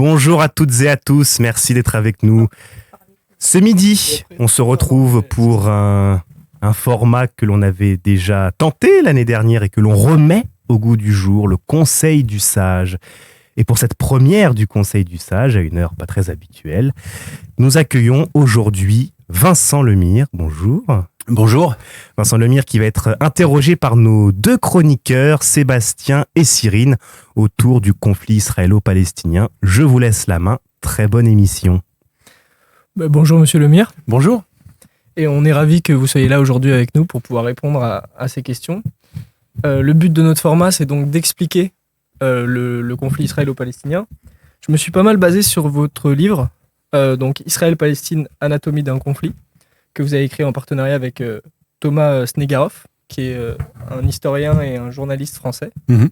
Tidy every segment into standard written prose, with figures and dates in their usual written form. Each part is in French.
Bonjour à toutes et à tous, merci d'être avec nous. Ce midi, on se retrouve pour un format que l'on avait déjà tenté l'année dernière et que l'on remet au goût du jour, le Conseil du Sage. Et pour cette première du Conseil du Sage, à une heure pas très habituelle, nous accueillons aujourd'hui Vincent Lemire. Bonjour. Bonjour. Vincent Lemire qui va être interrogé par nos deux chroniqueurs, Sébastien et Cyrine, autour du conflit israélo-palestinien. Je vous laisse la main. Très bonne émission. Bonjour Monsieur Lemire. Bonjour. Et on est ravis que vous soyez là aujourd'hui avec nous pour pouvoir répondre à ces questions. Le but de notre format, c'est donc d'expliquer le conflit israélo-palestinien. Je me suis pas mal basé sur votre livre, donc Israël-Palestine, anatomie d'un conflit, que vous avez écrit en partenariat avec Thomas Snegarov, qui est un historien et un journaliste français. Mmh.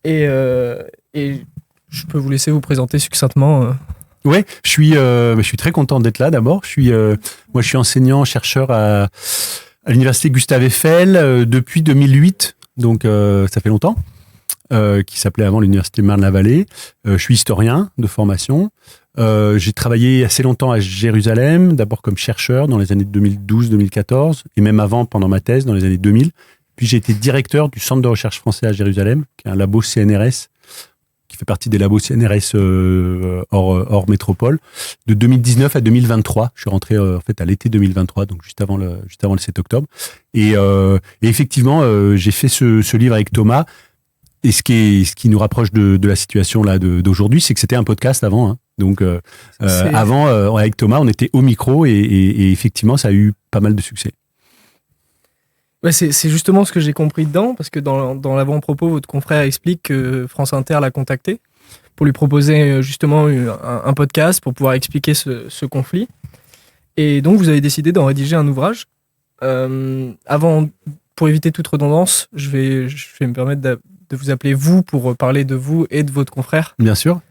Et je peux vous laisser vous présenter succinctement. Ouais, je suis très content d'être là d'abord. Moi, je suis enseignant, chercheur à l'université Gustave Eiffel depuis 2008, donc ça fait longtemps, qui s'appelait avant l'université Marne-la-Vallée. Je suis historien de formation. J'ai travaillé assez longtemps à Jérusalem, d'abord comme chercheur dans les années 2012-2014, et même avant, pendant ma thèse, dans les années 2000. Puis j'ai été directeur du Centre de recherche français à Jérusalem, qui est un labo CNRS, qui fait partie des labos CNRS hors métropole, de 2019 à 2023. Je suis rentré en fait à l'été 2023, donc juste avant le 7 octobre. Et effectivement, j'ai fait ce livre avec Thomas. Et ce qui nous rapproche de la situation là d'aujourd'hui, c'est que c'était un podcast avant. Hein. Donc avant, avec Thomas, on était au micro et effectivement, ça a eu pas mal de succès. Ouais, c'est justement ce que j'ai compris dedans, parce que dans l'avant-propos, votre confrère explique que France Inter l'a contacté pour lui proposer justement un podcast pour pouvoir expliquer ce conflit. Et donc, vous avez décidé d'en rédiger un ouvrage. Avant, pour éviter toute redondance, je vais me permettre de vous appeler vous pour parler de vous et de votre confrère. Bien sûr.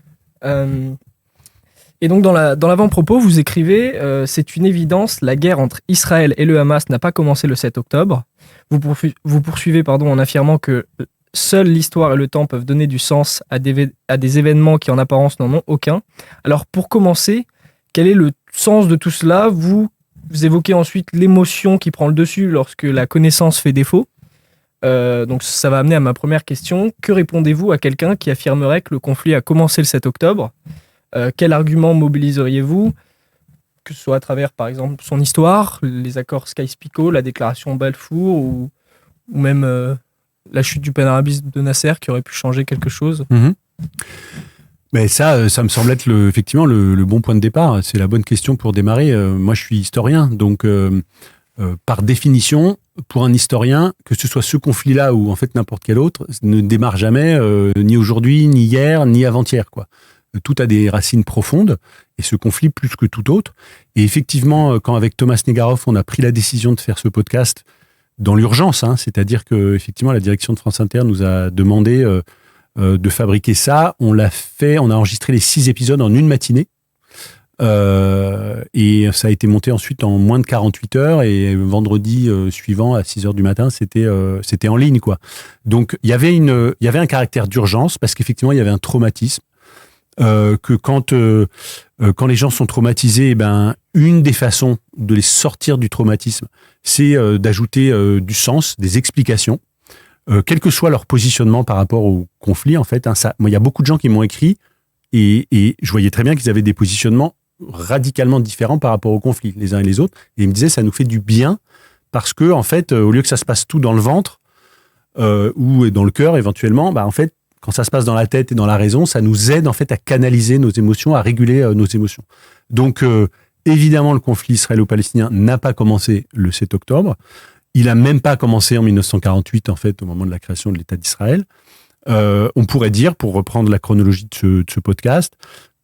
Et donc, dans l'avant-propos, vous écrivez « C'est une évidence, la guerre entre Israël et le Hamas n'a pas commencé le 7 octobre. » Vous poursuivez en affirmant que seule l'histoire et le temps peuvent donner du sens à des événements qui, en apparence, n'en ont aucun. Alors, pour commencer, quel est le sens de tout cela ? Vous évoquez ensuite l'émotion qui prend le dessus lorsque la connaissance fait défaut. Donc ça va amener à ma première question. Que répondez-vous à quelqu'un qui affirmerait que le conflit a commencé le 7 octobre ? Quel argument mobiliseriez-vous ? Que ce soit à travers, par exemple, son histoire, les accords Sykes-Picot, la déclaration Balfour ou même la chute du panarabisme de Nasser qui aurait pu changer quelque chose. Mmh. Mais ça me semble être effectivement le bon point de départ. C'est la bonne question pour démarrer. Moi, je suis historien, donc par définition, pour un historien, que ce soit ce conflit-là ou en fait n'importe quel autre, ne démarre jamais ni aujourd'hui, ni hier, ni avant-hier, quoi. Tout a des racines profondes, et ce conflit plus que tout autre. Et effectivement, quand avec Thomas Snegarov, on a pris la décision de faire ce podcast dans l'urgence, hein, c'est-à-dire que effectivement la direction de France Inter nous a demandé de fabriquer ça. On l'a fait, on a enregistré les 6 épisodes en une matinée. Et ça a été monté ensuite en moins de 48 heures, et vendredi suivant à 6 heures du matin, c'était en ligne, quoi. Donc il y avait un caractère d'urgence parce qu'effectivement il y avait un traumatisme. Que quand les gens sont traumatisés, une des façons de les sortir du traumatisme, c'est d'ajouter du sens, des explications, quel que soit leur positionnement par rapport au conflit. En fait, moi, il y a beaucoup de gens qui m'ont écrit et je voyais très bien qu'ils avaient des positionnements radicalement différents par rapport au conflit, les uns et les autres. Et ils me disaient, ça nous fait du bien parce que, en fait, au lieu que ça se passe tout dans le ventre ou dans le cœur éventuellement, en fait, quand ça se passe dans la tête et dans la raison, ça nous aide en fait à canaliser nos émotions, à réguler nos émotions. Donc, évidemment, le conflit israélo-palestinien n'a pas commencé le 7 octobre. Il n'a même pas commencé en 1948, en fait, au moment de la création de l'État d'Israël. On pourrait dire, pour reprendre la chronologie de ce podcast,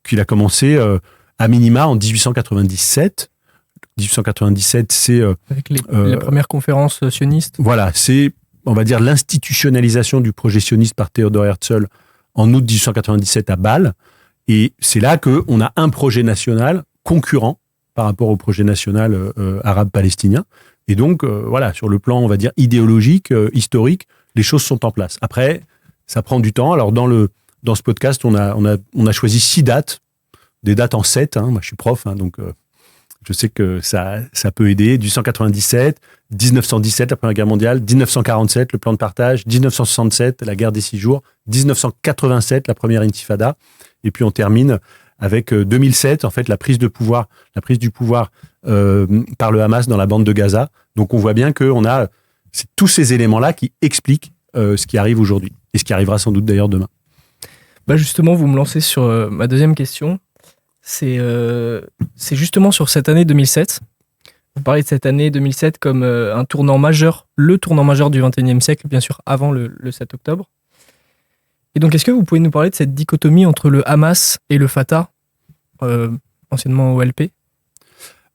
qu'il a commencé à minima en 1897. 1897, c'est... avec les premières conférences sionistes. Voilà, c'est... on va dire, l'institutionnalisation du projet sioniste par Theodor Herzl en août 1897 à Bâle. Et c'est là qu'on a un projet national concurrent par rapport au projet national arabe-palestinien. Et donc, voilà, sur le plan, on va dire, idéologique, historique, les choses sont en place. Après, ça prend du temps. Alors, dans le Dans ce podcast, on a choisi 6 dates, des dates en 7. Moi, je suis prof, donc je sais que ça peut aider. 1897, 1917, la Première Guerre mondiale, 1947, le plan de partage, 1967, la guerre des 6 jours, 1987, la première intifada, et puis on termine avec 2007, en fait, la prise du pouvoir par le Hamas dans la bande de Gaza. Donc on voit bien qu'on a tous ces éléments-là qui expliquent ce qui arrive aujourd'hui, et ce qui arrivera sans doute d'ailleurs demain. Justement, vous me lancez sur ma deuxième question. C'est justement sur cette année 2007. Vous parlez de cette année 2007 comme un tournant majeur, le tournant majeur du XXIe siècle, bien sûr, avant le 7 octobre. Et donc, est-ce que vous pouvez nous parler de cette dichotomie entre le Hamas et le Fatah, anciennement OLP ?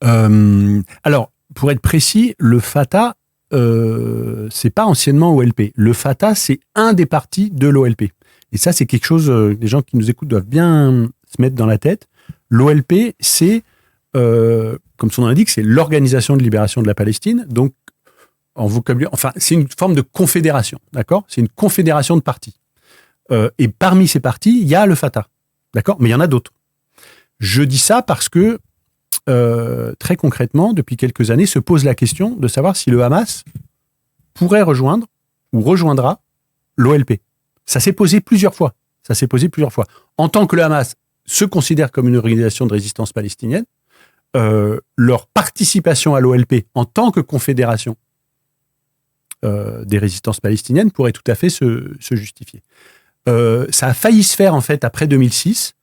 Alors, pour être précis, le Fatah, c'est pas anciennement OLP. Le Fatah, c'est un des partis de l'OLP. Et ça, c'est quelque chose, les gens qui nous écoutent doivent bien se mettre dans la tête. L'OLP, c'est, comme son nom l'indique, c'est l'Organisation de libération de la Palestine. Donc, en vocabulaire, c'est une forme de confédération, d'accord ? C'est une confédération de partis. Et parmi ces partis, il y a le Fatah, d'accord ? Mais il y en a d'autres. Je dis ça parce que, très concrètement, depuis quelques années, se pose la question de savoir si le Hamas pourrait rejoindre ou rejoindra l'OLP. Ça s'est posé plusieurs fois. En tant que le Hamas se considère comme une organisation de résistance palestinienne, leur participation à l'OLP en tant que confédération des résistances palestiniennes pourrait tout à fait se justifier. Ça a failli se faire en fait après 2006.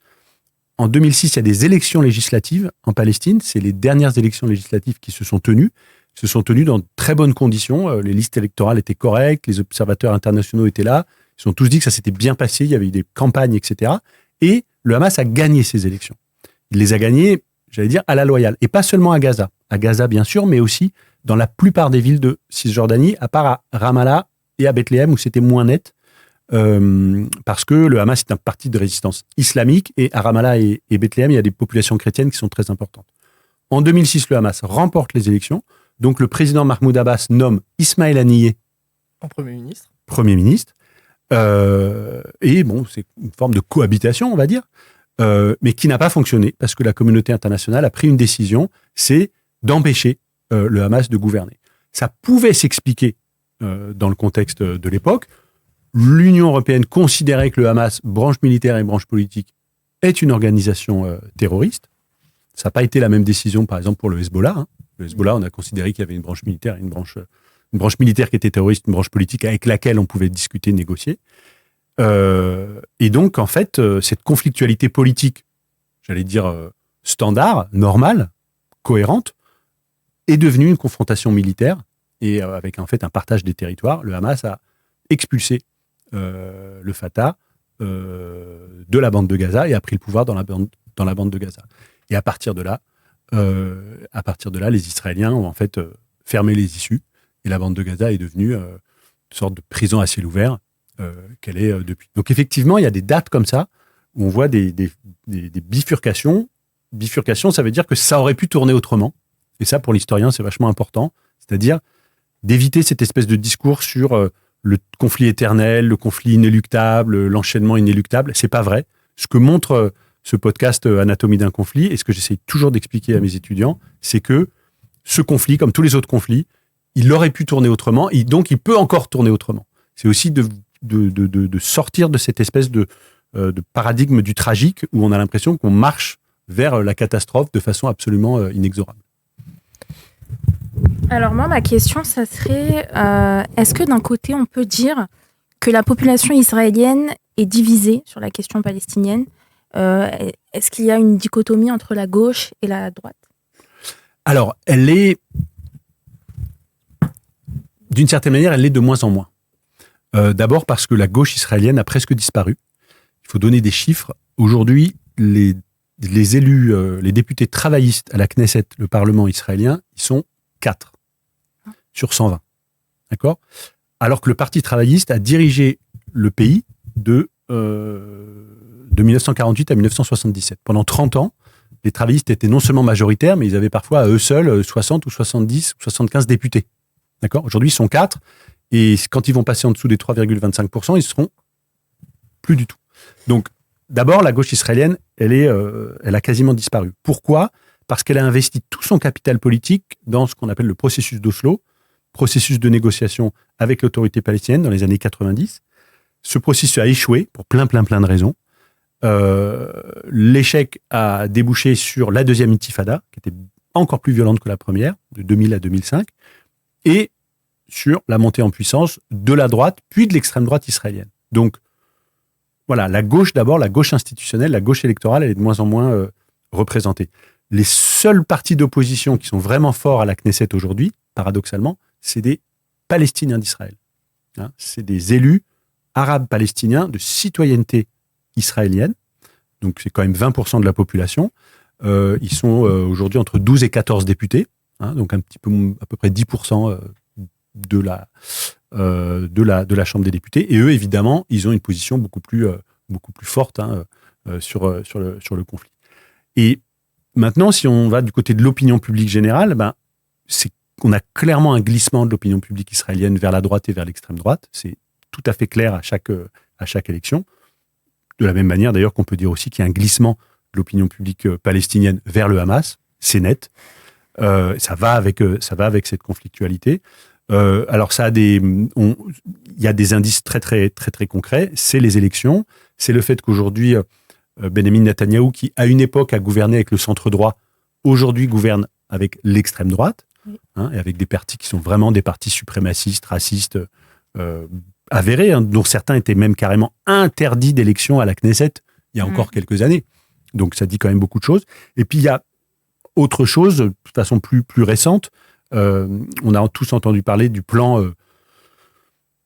En 2006, il y a des élections législatives en Palestine. C'est les dernières élections législatives qui se sont tenues. Se sont tenues dans de très bonnes conditions. Les listes électorales étaient correctes, les observateurs internationaux étaient là. Ils ont tous dit que ça s'était bien passé, il y avait eu des campagnes, etc. Et le Hamas a gagné ces élections. Il les a gagnées, j'allais dire, à la loyale. Et pas seulement à Gaza. À Gaza, bien sûr, mais aussi dans la plupart des villes de Cisjordanie, à part à Ramallah et à Bethléem, où c'était moins net. Parce que le Hamas est un parti de résistance islamique, et à Ramallah et Bethléem, il y a des populations chrétiennes qui sont très importantes. En 2006, le Hamas remporte les élections. Donc le président Mahmoud Abbas nomme Ismaël Haniyeh en Premier ministre. Et bon, c'est une forme de cohabitation, on va dire, mais qui n'a pas fonctionné parce que la communauté internationale a pris une décision, c'est d'empêcher le Hamas de gouverner. Ça pouvait s'expliquer dans le contexte de l'époque. L'Union européenne considérait que le Hamas, branche militaire et branche politique, est une organisation terroriste. Ça n'a pas été la même décision, par exemple, pour le Hezbollah. Le Hezbollah, on a considéré qu'il y avait une branche militaire et une branche militaire qui était terroriste, une branche politique avec laquelle on pouvait discuter, négocier. Et donc, en fait, cette conflictualité politique, j'allais dire standard, normale, cohérente, est devenue une confrontation militaire, et avec en fait un partage des territoires. Le Hamas a expulsé le Fatah de la bande de Gaza et a pris le pouvoir dans la bande de Gaza. Et à partir de là, les Israéliens ont en fait fermé les issues, et la bande de Gaza est devenue une sorte de prison à ciel ouvert qu'elle est depuis. Donc effectivement, il y a des dates comme ça où on voit des bifurcations. Bifurcation, ça veut dire que ça aurait pu tourner autrement. Et ça, pour l'historien, c'est vachement important. C'est-à-dire d'éviter cette espèce de discours sur le conflit éternel, le conflit inéluctable, l'enchaînement inéluctable. C'est pas vrai. Ce que montre ce podcast Anatomie d'un conflit, et ce que j'essaie toujours d'expliquer à mes étudiants, c'est que ce conflit, comme tous les autres conflits, il aurait pu tourner autrement, et donc il peut encore tourner autrement. C'est aussi de sortir de cette espèce de paradigme du tragique où on a l'impression qu'on marche vers la catastrophe de façon absolument inexorable. Alors moi, ma question, ça serait, est-ce que d'un côté, on peut dire que la population israélienne est divisée sur la question palestinienne ? Est-ce qu'il y a une dichotomie entre la gauche et la droite ? Alors, elle est, d'une certaine manière, elle l'est de moins en moins. D'abord parce que la gauche israélienne a presque disparu. Il faut donner des chiffres. Aujourd'hui, les élus, les députés travaillistes à la Knesset, le Parlement israélien, ils sont 4 sur 120. D'accord ? Alors que le Parti travailliste a dirigé le pays de 1948 à 1977. Pendant 30 ans, les travaillistes étaient non seulement majoritaires, mais ils avaient parfois à eux seuls 60 ou 70 ou 75 députés. D'accord ? Aujourd'hui, ils sont 4. Et quand ils vont passer en dessous des 3,25%, ils ne seront plus du tout. Donc, d'abord, la gauche israélienne, elle a quasiment disparu. Pourquoi ? Parce qu'elle a investi tout son capital politique dans ce qu'on appelle le processus d'Oslo, processus de négociation avec l'autorité palestinienne dans les années 90. Ce processus a échoué pour plein de raisons. L'échec a débouché sur la deuxième intifada, qui était encore plus violente que la première, de 2000 à 2005, et sur la montée en puissance de la droite, puis de l'extrême droite israélienne. Donc, voilà, la gauche d'abord, la gauche institutionnelle, la gauche électorale, elle est de moins en moins représentée. Les seuls partis d'opposition qui sont vraiment forts à la Knesset aujourd'hui, paradoxalement, c'est des Palestiniens d'Israël. Hein, c'est des élus arabes palestiniens de citoyenneté israélienne. Donc, c'est quand même 20% de la population. Ils sont aujourd'hui entre 12 et 14 députés. Hein, donc, à peu près 10% de la Chambre des députés. Et eux, évidemment, ils ont une position beaucoup plus forte sur le conflit. Et maintenant, si on va du côté de l'opinion publique générale, on a clairement un glissement de l'opinion publique israélienne vers la droite et vers l'extrême droite. C'est tout à fait clair à chaque élection. De la même manière, d'ailleurs, qu'on peut dire aussi qu'il y a un glissement de l'opinion publique palestinienne vers le Hamas. C'est net. Ça va avec cette conflictualité. Alors, il y a des indices très, très, très, très concrets. C'est les élections. C'est le fait qu'aujourd'hui, Benjamin Netanyahou, qui à une époque a gouverné avec le centre droit, aujourd'hui gouverne avec l'extrême droite, et avec des partis qui sont vraiment des partis suprémacistes, racistes, avérés, dont certains étaient même carrément interdits d'élection à la Knesset il y a encore quelques années. Donc ça dit quand même beaucoup de choses. Et puis il y a autre chose, de façon plus récente, on a tous entendu parler du plan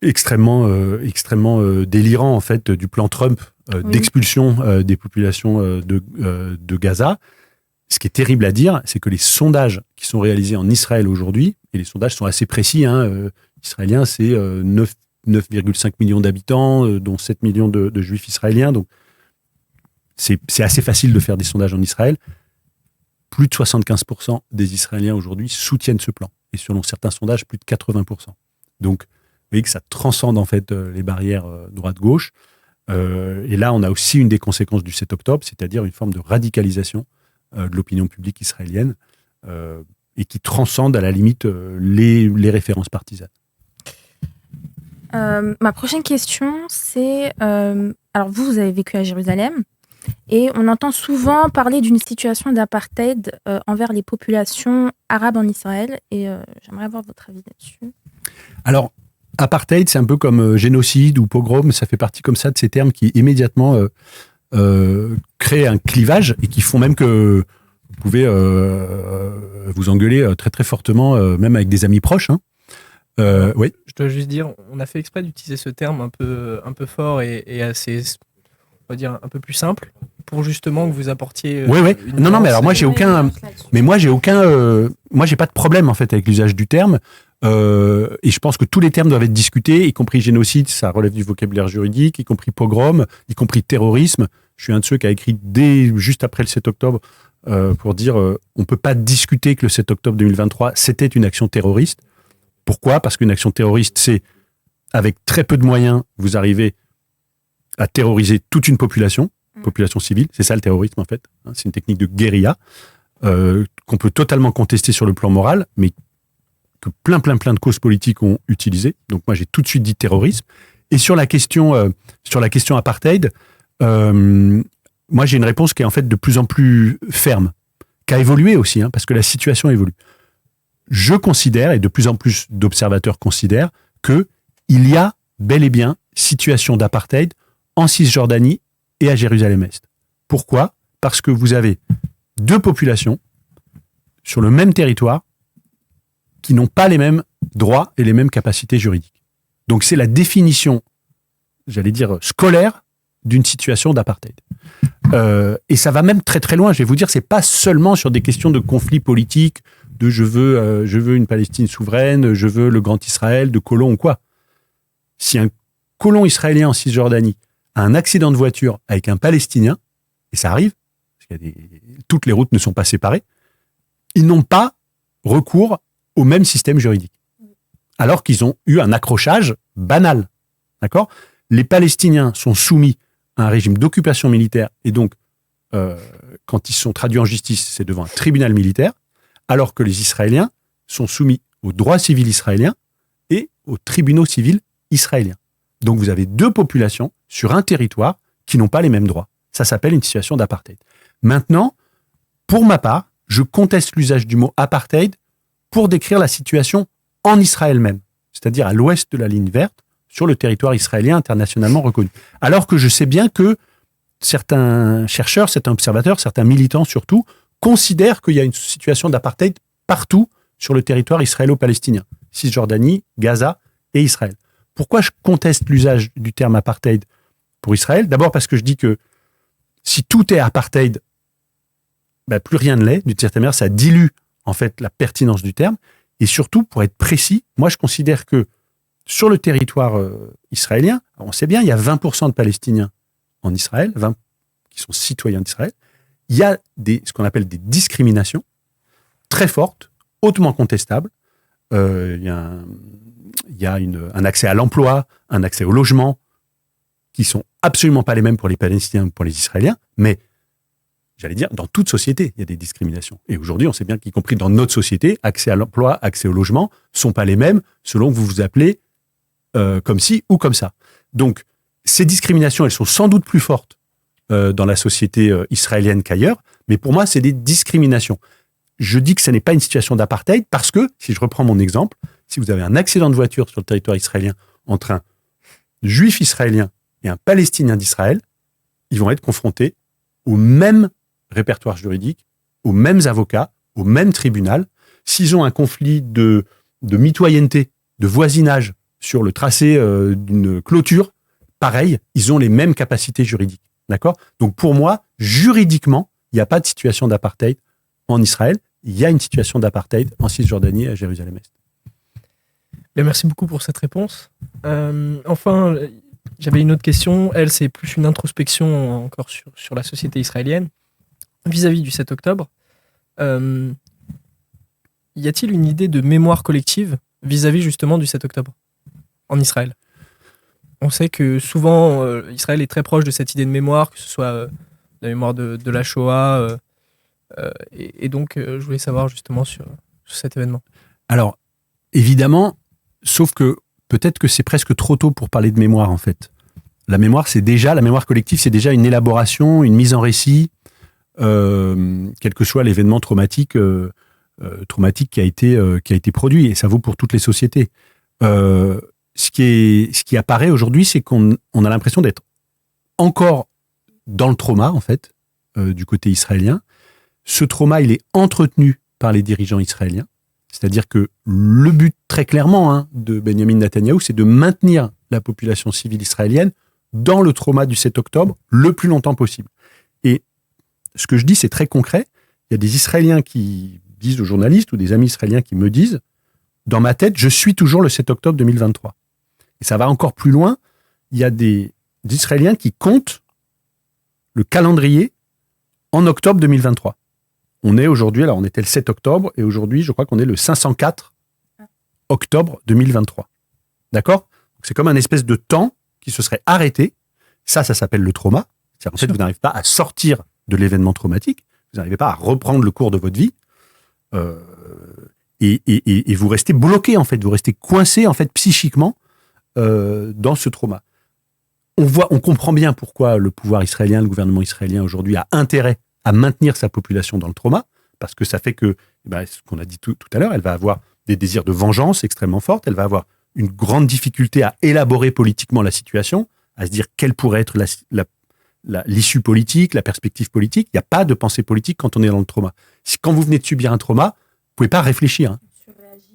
extrêmement délirant, en fait, du plan Trump d'expulsion des populations de Gaza. Ce qui est terrible à dire, c'est que les sondages qui sont réalisés en Israël aujourd'hui, et les sondages sont assez précis, israéliens, c'est 9,5 millions d'habitants, dont 7 millions de juifs israéliens, donc c'est assez facile de faire des sondages en Israël. Plus de 75% des Israéliens aujourd'hui soutiennent ce plan. Et selon certains sondages, plus de 80%. Donc, vous voyez que ça transcende en fait les barrières droite-gauche. Et là, on a aussi une des conséquences du 7 octobre, c'est-à-dire une forme de radicalisation de l'opinion publique israélienne et qui transcende à la limite les références partisanes. Ma prochaine question, c'est... alors vous avez vécu à Jérusalem et on entend souvent parler d'une situation d'apartheid envers les populations arabes en Israël et j'aimerais avoir votre avis là-dessus. Alors, apartheid, c'est un peu comme génocide ou pogrom, ça fait partie comme ça de ces termes qui immédiatement créent un clivage et qui font même que vous pouvez vous engueuler très très fortement, même avec des amis proches. Oui. Je dois juste dire, on a fait exprès d'utiliser ce terme un peu fort et assez, on va dire, un peu plus simple pour justement que vous apportiez. Oui. Non, mais alors moi j'ai aucun, moi j'ai pas de problème en fait avec l'usage du terme. Et je pense que tous les termes doivent être discutés, y compris génocide, ça relève du vocabulaire juridique, y compris pogrom, y compris terrorisme. Je suis un de ceux qui a écrit juste après le 7 octobre pour dire on peut pas discuter que le 7 octobre 2023 c'était une action terroriste. Pourquoi ? Parce qu'une action terroriste, c'est avec très peu de moyens, vous arrivez à terroriser toute une population civile. C'est ça le terrorisme en fait. C'est une technique de guérilla qu'on peut totalement contester sur le plan moral, mais que plein de causes politiques ont utilisé. Donc moi j'ai tout de suite dit terrorisme. Et sur la question apartheid, moi j'ai une réponse qui est en fait de plus en plus ferme, qui a évolué aussi, parce que la situation évolue. Je considère, et de plus en plus d'observateurs considèrent, qu'il y a bel et bien situation d'apartheid en Cisjordanie et à Jérusalem-Est. Pourquoi ? Parce que vous avez deux populations sur le même territoire qui n'ont pas les mêmes droits et les mêmes capacités juridiques. Donc c'est la définition, j'allais dire, scolaire d'une situation d'apartheid. Et ça va même très très loin. Je vais vous dire, c'est pas seulement sur des questions de conflits politiques, de je veux une Palestine souveraine, je veux le grand Israël, de colons ou quoi. Si un colon israélien en Cisjordanie a un accident de voiture avec un Palestinien, et ça arrive, parce que toutes les routes ne sont pas séparées, ils n'ont pas recours au même système juridique. Alors qu'ils ont eu un accrochage banal. D'accord ? Les Palestiniens sont soumis un régime d'occupation militaire, et donc, quand ils sont traduits en justice, c'est devant un tribunal militaire, alors que les Israéliens sont soumis au droit civil israélien et aux tribunaux civils israéliens. Donc vous avez deux populations sur un territoire qui n'ont pas les mêmes droits. Ça s'appelle une situation d'apartheid. Maintenant, pour ma part, je conteste l'usage du mot apartheid pour décrire la situation en Israël même, c'est-à-dire à l'ouest de la ligne verte, sur le territoire israélien internationalement reconnu. Alors que je sais bien que certains chercheurs, certains observateurs, certains militants surtout, considèrent qu'il y a une situation d'apartheid partout sur le territoire israélo-palestinien, Cisjordanie, Gaza et Israël. Pourquoi je conteste l'usage du terme apartheid pour Israël ? D'abord parce que je dis que si tout est apartheid, plus rien ne l'est. D'une certaine manière, ça dilue en fait la pertinence du terme. Et surtout, pour être précis, moi je considère que sur le territoire israélien, on sait bien, il y a 20% de Palestiniens en Israël, 20 qui sont citoyens d'Israël. Il y a ce qu'on appelle des discriminations très fortes, hautement contestables. Il y a un accès à l'emploi, un accès au logement, qui sont absolument pas les mêmes pour les Palestiniens ou pour les Israéliens, mais j'allais dire, dans toute société, il y a des discriminations. Et aujourd'hui, on sait bien qu'y compris dans notre société, accès à l'emploi, accès au logement, sont pas les mêmes selon que vous vous appelez comme ci ou comme ça. Donc, ces discriminations, elles sont sans doute plus fortes dans la société israélienne qu'ailleurs, mais pour moi, c'est des discriminations. Je dis que ce n'est pas une situation d'apartheid parce que, si je reprends mon exemple, si vous avez un accident de voiture sur le territoire israélien entre un juif israélien et un palestinien d'Israël, ils vont être confrontés au même répertoire juridique, aux mêmes avocats, au même tribunal. S'ils ont un conflit de mitoyenneté, de voisinage sur le tracé d'une clôture, pareil, ils ont les mêmes capacités juridiques. D'accord ? Donc pour moi, juridiquement, il n'y a pas de situation d'apartheid en Israël. Il y a une situation d'apartheid en Cisjordanie et à Jérusalem-Est. Merci beaucoup pour cette réponse. Enfin, j'avais une autre question. Elle, c'est plus une introspection encore sur la société israélienne vis-à-vis du 7 octobre. Y a-t-il une idée de mémoire collective vis-à-vis justement du 7 octobre en Israël ? On sait que souvent, Israël est très proche de cette idée de mémoire, que ce soit la mémoire de la Shoah. Et donc, je voulais savoir justement sur cet événement. Alors, évidemment, sauf que peut-être que c'est presque trop tôt pour parler de mémoire, en fait. La mémoire collective, c'est déjà une élaboration, une mise en récit, quel que soit l'événement traumatique qui a été produit, et ça vaut pour toutes les sociétés. Ce qui apparaît aujourd'hui, c'est qu'on a l'impression d'être encore dans le trauma, en fait, du côté israélien. Ce trauma, il est entretenu par les dirigeants israéliens. C'est-à-dire que le but, très clairement, de Benjamin Netanyahou, c'est de maintenir la population civile israélienne dans le trauma du 7 octobre le plus longtemps possible. Et ce que je dis, c'est très concret. Il y a des Israéliens qui disent aux journalistes ou des amis israéliens qui me disent « Dans ma tête, je suis toujours le 7 octobre 2023 ». Et ça va encore plus loin. Il y a des Israéliens qui comptent le calendrier en octobre 2023. On est aujourd'hui, alors on était le 7 octobre, et aujourd'hui, je crois qu'on est le 504 octobre 2023. D'accord ? Donc c'est comme un espèce de temps qui se serait arrêté. Ça s'appelle le trauma. C'est-à-dire, en fait, vous n'arrivez pas à sortir de l'événement traumatique, vous n'arrivez pas à reprendre le cours de votre vie, et vous restez bloqué, en fait, vous restez coincé, en fait, psychiquement, dans ce trauma. On comprend bien pourquoi le pouvoir israélien, le gouvernement israélien aujourd'hui a intérêt à maintenir sa population dans le trauma, parce que ça fait que, ce qu'on a dit tout à l'heure, elle va avoir des désirs de vengeance extrêmement fortes, elle va avoir une grande difficulté à élaborer politiquement la situation, à se dire quelle pourrait être l'issue politique, la perspective politique. Il n'y a pas de pensée politique quand on est dans le trauma. Quand vous venez de subir un trauma, vous ne pouvez pas réfléchir. Hein.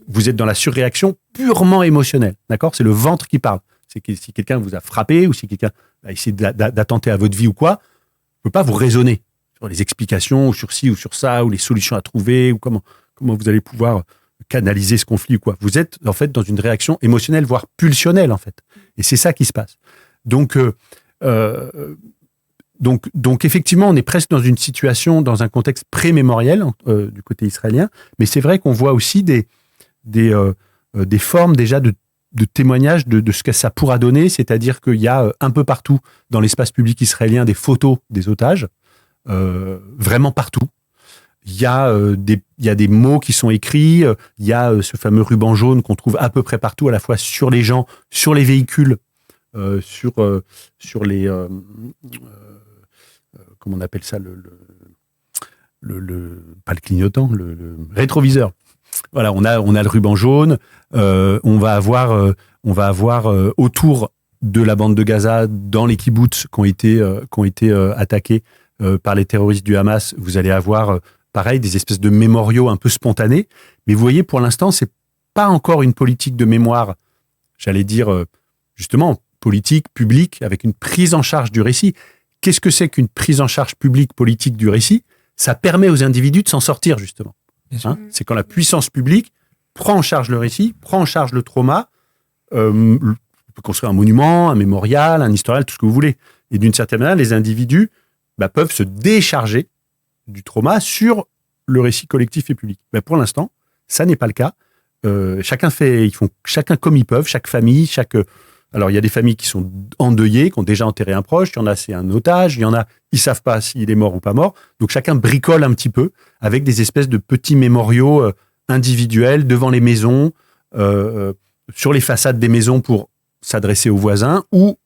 Vous êtes dans la surréaction purement émotionnelle. D'accord ? C'est le ventre qui parle. C'est que si quelqu'un vous a frappé ou si quelqu'un a essayé d'attenter à votre vie ou quoi, vous ne pouvez pas vous raisonner sur les explications ou sur ci ou sur ça ou les solutions à trouver ou comment vous allez pouvoir canaliser ce conflit ou quoi. Vous êtes en fait dans une réaction émotionnelle, voire pulsionnelle en fait. Et c'est ça qui se passe. Donc effectivement, on est presque dans une situation, dans un contexte pré-mémoriel du côté israélien, mais c'est vrai qu'on voit aussi des formes déjà de témoignages de ce que ça pourra donner, c'est-à-dire qu'il y a un peu partout dans l'espace public israélien des photos des otages, vraiment partout. Il y a des mots qui sont écrits, il y a ce fameux ruban jaune qu'on trouve à peu près partout, à la fois sur les gens, sur les véhicules, sur les... comment on appelle ça, pas le clignotant, le rétroviseur. Voilà, on a le ruban jaune. On va avoir autour de la bande de Gaza, dans les kibboutz qui ont été attaqués par les terroristes du Hamas, vous allez avoir pareil des espèces de mémoriaux un peu spontanés. Mais vous voyez, pour l'instant, c'est pas encore une politique de mémoire, j'allais dire justement politique, publique, avec une prise en charge du récit. Qu'est-ce que c'est qu'une prise en charge publique, politique du récit ? Ça permet aux individus de s'en sortir, justement. Hein ? C'est quand la puissance publique prend en charge le récit, prend en charge le trauma, on peut construire un monument, un mémorial, un historial, tout ce que vous voulez. Et d'une certaine manière, les individus peuvent se décharger du trauma sur le récit collectif et public. Pour l'instant, ça n'est pas le cas. Ils font chacun comme ils peuvent, chaque famille, Alors, il y a des familles qui sont endeuillées, qui ont déjà enterré un proche, il y en a, c'est un otage, il y en a, ils savent pas s'il est mort ou pas mort. Donc, chacun bricole un petit peu avec des espèces de petits mémoriaux individuels devant les maisons, sur les façades des maisons pour s'adresser aux voisins, ou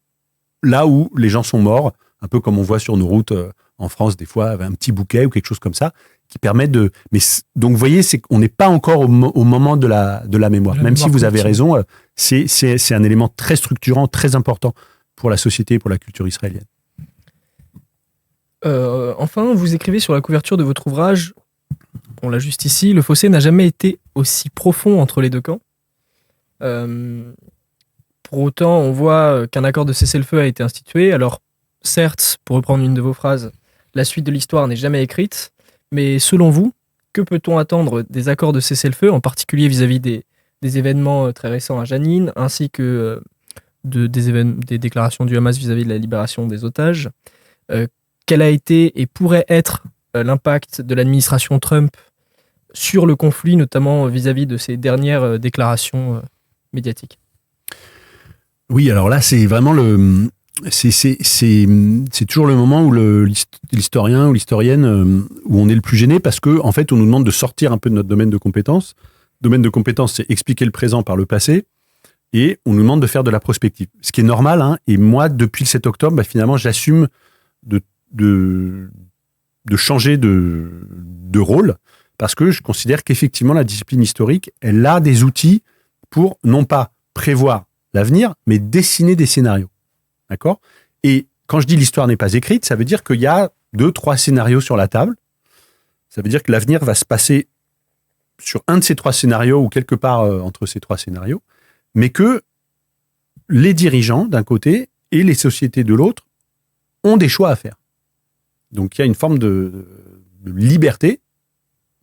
là où les gens sont morts, un peu comme on voit sur nos routes en France, des fois, avec un petit bouquet ou quelque chose comme ça, qui permet de... Donc, vous voyez, on n'est pas encore au moment de la mémoire. Même si vous avez raison, c'est un élément très structurant, très important pour la société et pour la culture israélienne. Enfin, vous écrivez sur la couverture de votre ouvrage, on l'a juste ici, le fossé n'a jamais été aussi profond entre les deux camps. Pour autant, on voit qu'un accord de cessez-le-feu a été institué. Alors, certes, pour reprendre une de vos phrases, la suite de l'histoire n'est jamais écrite, mais selon vous, que peut-on attendre des accords de cessez-le-feu, en particulier vis-à-vis des événements très récents à Jenin, ainsi que des déclarations du Hamas vis-à-vis de la libération des otages? Quel a été et pourrait être l'impact de l'administration Trump sur le conflit, notamment vis-à-vis de ces dernières déclarations médiatiques? Oui, alors là, c'est vraiment c'est toujours le moment où l'historien ou l'historienne où on est le plus gêné, parce que en fait, on nous demande de sortir un peu de notre domaine de compétences. Domaine de compétences, c'est expliquer le présent par le passé, et on nous demande de faire de la prospective. Ce qui est normal, hein, et moi, depuis le 7 octobre, finalement, j'assume de changer de rôle, parce que je considère qu'effectivement, la discipline historique, elle a des outils pour non pas prévoir l'avenir, mais dessiner des scénarios. D'accord ? Et quand je dis l'histoire n'est pas écrite, ça veut dire qu'il y a 2-3 scénarios sur la table. Ça veut dire que l'avenir va se passer sur un de ces 3 scénarios ou quelque part entre ces 3 scénarios, mais que les dirigeants d'un côté et les sociétés de l'autre ont des choix à faire. Donc il y a une forme de liberté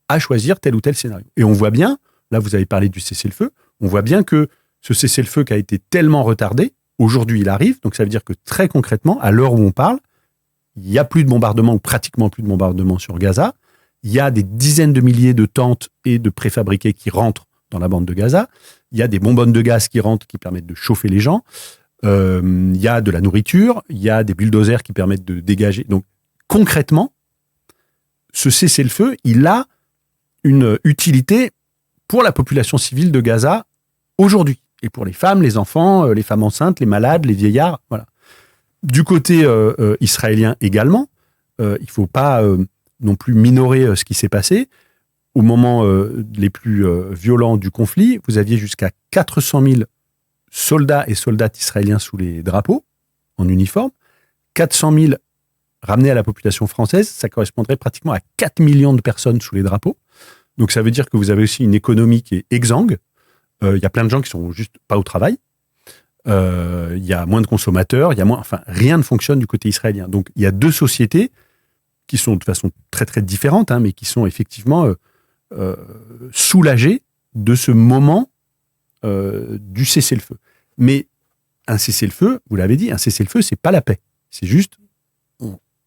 à choisir tel ou tel scénario. Et on voit bien, là vous avez parlé du cessez-le-feu, on voit bien que ce cessez-le-feu qui a été tellement retardé, aujourd'hui il arrive, donc ça veut dire que très concrètement, à l'heure où on parle, il n'y a plus de bombardement ou pratiquement plus de bombardement sur Gaza. Il y a des dizaines de milliers de tentes et de préfabriqués qui rentrent dans la bande de Gaza. Il y a des bonbonnes de gaz qui rentrent qui permettent de chauffer les gens. Il y a de la nourriture. Il y a des bulldozers qui permettent de dégager. Donc, concrètement, ce cessez-le-feu, il a une utilité pour la population civile de Gaza aujourd'hui. Et pour les femmes, les enfants, les femmes enceintes, les malades, les vieillards. Voilà. Du côté israélien également, il ne faut pas non plus minorer ce qui s'est passé. Au moment les plus violents du conflit, vous aviez jusqu'à 400 000 soldats et soldates israéliens sous les drapeaux, en uniforme. 400 000 ramenés à la population française, ça correspondrait pratiquement à 4 millions de personnes sous les drapeaux. Donc ça veut dire que vous avez aussi une économie qui est exsangue. Il y a plein de gens qui sont juste pas au travail. Il y a moins de consommateurs, rien ne fonctionne du côté israélien. Donc il y a 2 sociétés qui sont de façon très très différente, hein, mais qui sont effectivement soulagées de ce moment du cessez-le-feu. Mais un cessez-le-feu, vous l'avez dit, un cessez-le-feu, c'est pas la paix. C'est juste,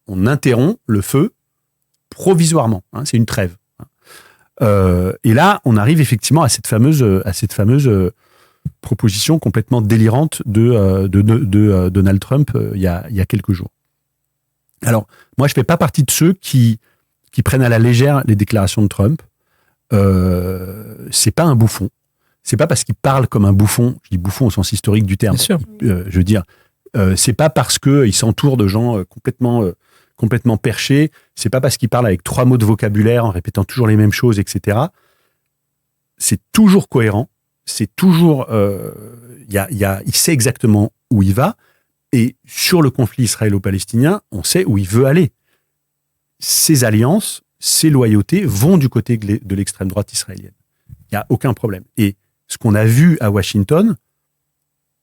on interrompt le feu provisoirement. Hein, c'est une trêve. Et là, on arrive effectivement à cette fameuse proposition complètement délirante de Donald Trump il y a quelques jours. Alors, moi, je ne fais pas partie de ceux qui prennent à la légère les déclarations de Trump. C'est pas un bouffon. C'est pas parce qu'il parle comme un bouffon, je dis bouffon au sens historique du terme. Bien sûr. Je veux dire, c'est pas parce qu'il s'entoure de gens complètement perchés, c'est pas parce qu'il parle avec 3 mots de vocabulaire en répétant toujours les mêmes choses, etc. C'est toujours cohérent, c'est toujours... il sait exactement où il va, et sur le conflit israélo-palestinien, on sait où il veut aller. Ses alliances, ses loyautés vont du côté de l'extrême droite israélienne. Il n'y a aucun problème. Et ce qu'on a vu à Washington,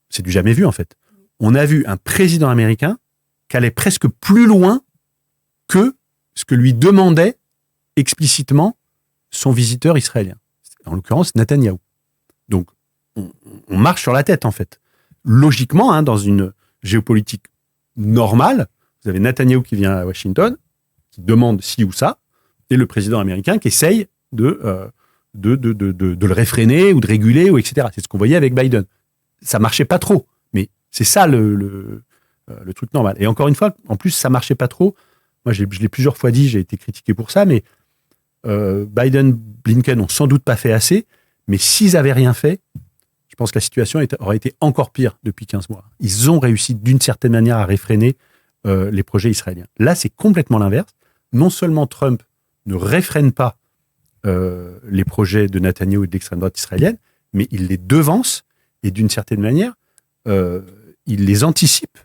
c'est du jamais vu en fait. On a vu un président américain qui allait presque plus loin que ce que lui demandait explicitement son visiteur israélien. En l'occurrence, Netanyahou. Donc, on marche sur la tête en fait. Logiquement, dans une géopolitique normale, vous avez Netanyahou qui vient à Washington, qui demande ci ou ça, et le président américain qui essaye de le réfréner ou de réguler, ou etc. C'est ce qu'on voyait avec Biden. Ça marchait pas trop, mais c'est ça le truc normal. Et encore une fois, en plus, ça marchait pas trop. Moi, je l'ai plusieurs fois dit, j'ai été critiqué pour ça, mais Biden, Blinken n'ont sans doute pas fait assez, mais s'ils avaient rien fait, je pense que la situation aurait été encore pire depuis 15 mois. Ils ont réussi d'une certaine manière à réfréner les projets israéliens. Là, c'est complètement l'inverse. Non seulement Trump ne réfrène pas les projets de Netanyahou et de l'extrême droite israélienne, mais il les devance et d'une certaine manière, il les anticipe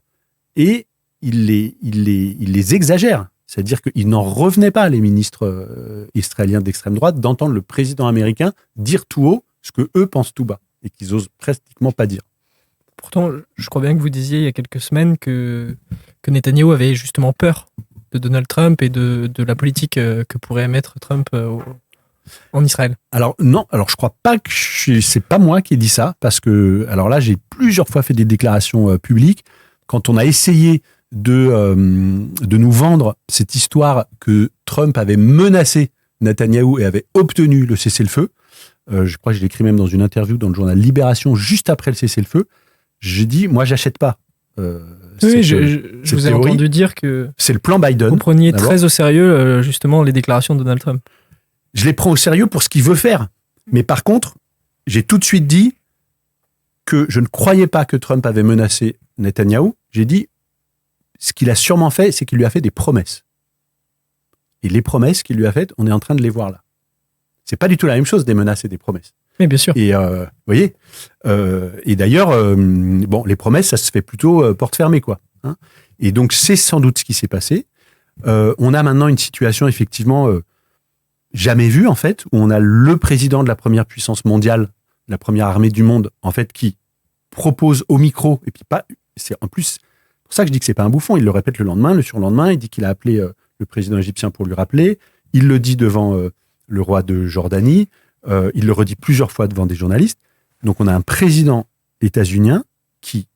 et il les exagère. C'est-à-dire qu'ils n'en revenaient pas, les ministres israéliens d'extrême droite, d'entendre le président américain dire tout haut ce que eux pensent tout bas et qu'ils osent pratiquement pas dire. Pourtant, je crois bien que vous disiez il y a quelques semaines que Netanyahou avait justement peur de Donald Trump et de la politique que pourrait mettre Trump en Israël. Alors non, je crois pas que c'est pas moi qui ai dit ça, parce que alors là, j'ai plusieurs fois fait des déclarations publiques quand on a essayé de nous vendre cette histoire que Trump avait menacé Netanyahou et avait obtenu le cessez-le-feu. Je crois que je l'ai écrit même dans une interview dans le journal Libération juste après le cessez-le-feu. J'ai dit, moi, j'achète pas. Oui, je vous ai entendu dire que c'est le plan Biden. Vous preniez très au sérieux justement les déclarations de Donald Trump. Je les prends au sérieux pour ce qu'il veut faire. Mais par contre, j'ai tout de suite dit que je ne croyais pas que Trump avait menacé Netanyahou. J'ai dit, ce qu'il a sûrement fait, c'est qu'il lui a fait des promesses. Et les promesses qu'il lui a faites, on est en train de les voir là. C'est pas du tout la même chose des menaces et des promesses. Mais bien sûr. Et vous voyez. Et d'ailleurs, les promesses, ça se fait plutôt porte fermée, quoi. Et donc c'est sans doute ce qui s'est passé. On a maintenant une situation effectivement jamais vue en fait, où on a le président de la première puissance mondiale, la première armée du monde, en fait, qui propose au micro, et puis pas. C'est en plus pour ça que je dis que c'est pas un bouffon. Il le répète le lendemain, le surlendemain, il dit qu'il a appelé le président égyptien pour lui rappeler. Il le dit devant le roi de Jordanie. Il le redit plusieurs fois devant des journalistes. Donc on a un président états-unien qui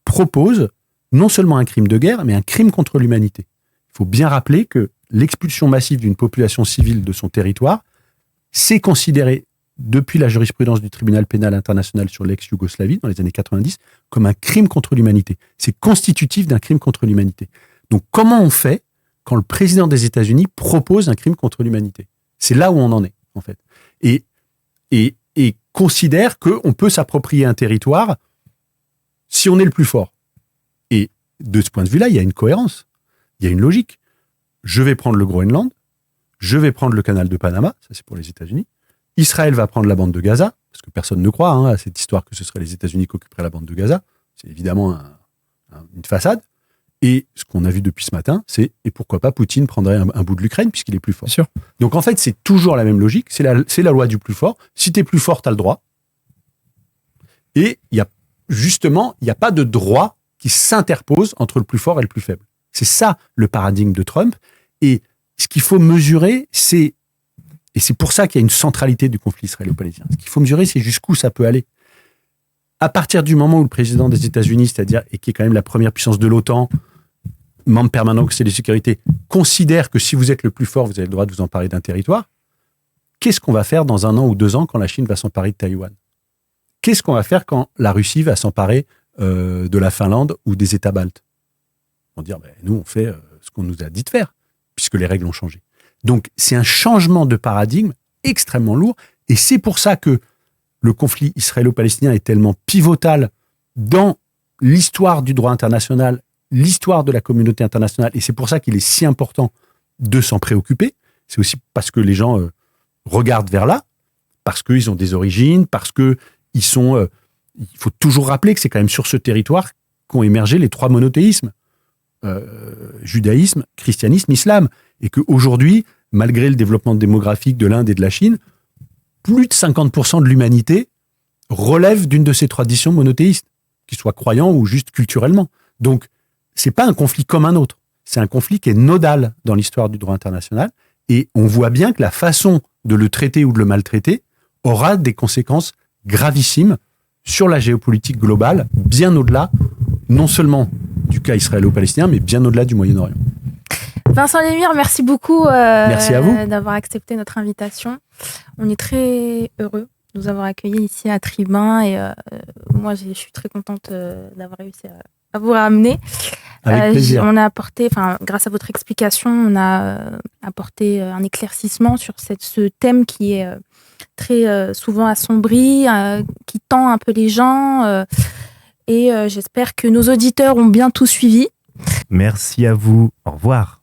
propose non seulement un crime de guerre, mais un crime contre l'humanité. Il faut bien rappeler que l'expulsion massive d'une population civile de son territoire, c'est considéré depuis la jurisprudence du tribunal pénal international sur l'ex-Yougoslavie dans les années 90 comme un crime contre l'humanité. C'est constitutif d'un crime contre l'humanité. Donc comment on fait quand le président des États-Unis propose un crime contre l'humanité? C'est là où on en est, en fait. Et considère qu'on peut s'approprier un territoire si on est le plus fort. Et de ce point de vue-là, il y a une cohérence, il y a une logique. Je vais prendre le Groenland, je vais prendre le canal de Panama, ça c'est pour les États-Unis. Israël va prendre la bande de Gaza, parce que personne ne croit à cette histoire que ce serait les États-Unis qui occuperaient la bande de Gaza. C'est évidemment une façade. Et ce qu'on a vu depuis ce matin, c'est et pourquoi pas Poutine prendrait un bout de l'Ukraine puisqu'il est plus fort. Bien sûr. Donc en fait, c'est toujours la même logique. C'est la loi du plus fort. Si t'es plus fort, t'as le droit. Et il y a pas de droit qui s'interpose entre le plus fort et le plus faible. C'est ça le paradigme de Trump. Et ce qu'il faut mesurer, et c'est pour ça qu'il y a une centralité du conflit israélo-palestinien. Ce qu'il faut mesurer, c'est jusqu'où ça peut aller. À partir du moment où le président des États-Unis, c'est-à-dire, et qui est quand même la première puissance de l'OTAN, membre permanent du Conseil de sécurité, considère que si vous êtes le plus fort, vous avez le droit de vous emparer d'un territoire, qu'est-ce qu'on va faire dans 1 an ou 2 ans quand la Chine va s'emparer de Taïwan? qu'est-ce qu'on va faire quand la Russie va s'emparer de la Finlande ou des États baltes? On va dire, nous, on fait ce qu'on nous a dit de faire, puisque les règles ont changé. Donc, c'est un changement de paradigme extrêmement lourd, et c'est pour ça que le conflit israélo-palestinien est tellement pivotal dans l'histoire du droit international, l'histoire de la communauté internationale, et c'est pour ça qu'il est si important de s'en préoccuper. C'est aussi parce que les gens regardent vers là, parce qu'ils ont des origines, parce que ils sont... il faut toujours rappeler que c'est quand même sur ce territoire qu'ont émergé les 3 monothéismes. Judaïsme, christianisme, islam. Et qu'aujourd'hui, malgré le développement démographique de l'Inde et de la Chine, plus de 50% de l'humanité relève d'une de ces traditions monothéistes, qu'ils soient croyants ou juste culturellement. Donc, c'est pas un conflit comme un autre. C'est un conflit qui est nodal dans l'histoire du droit international. Et on voit bien que la façon de le traiter ou de le maltraiter aura des conséquences gravissimes sur la géopolitique globale, bien au-delà, non seulement du cas israélo-palestinien, mais bien au-delà du Moyen-Orient. Vincent Lemire, merci beaucoup Merci à vous d'avoir accepté notre invitation. On est très heureux de nous avoir accueillis ici à Tribun et moi je suis très contente d'avoir réussi à vous ramener. Avec plaisir. On a apporté, grâce à votre explication, on a apporté un éclaircissement sur ce thème qui est très souvent assombri, qui tend un peu les gens et j'espère que nos auditeurs ont bien tout suivi. Merci à vous. Au revoir.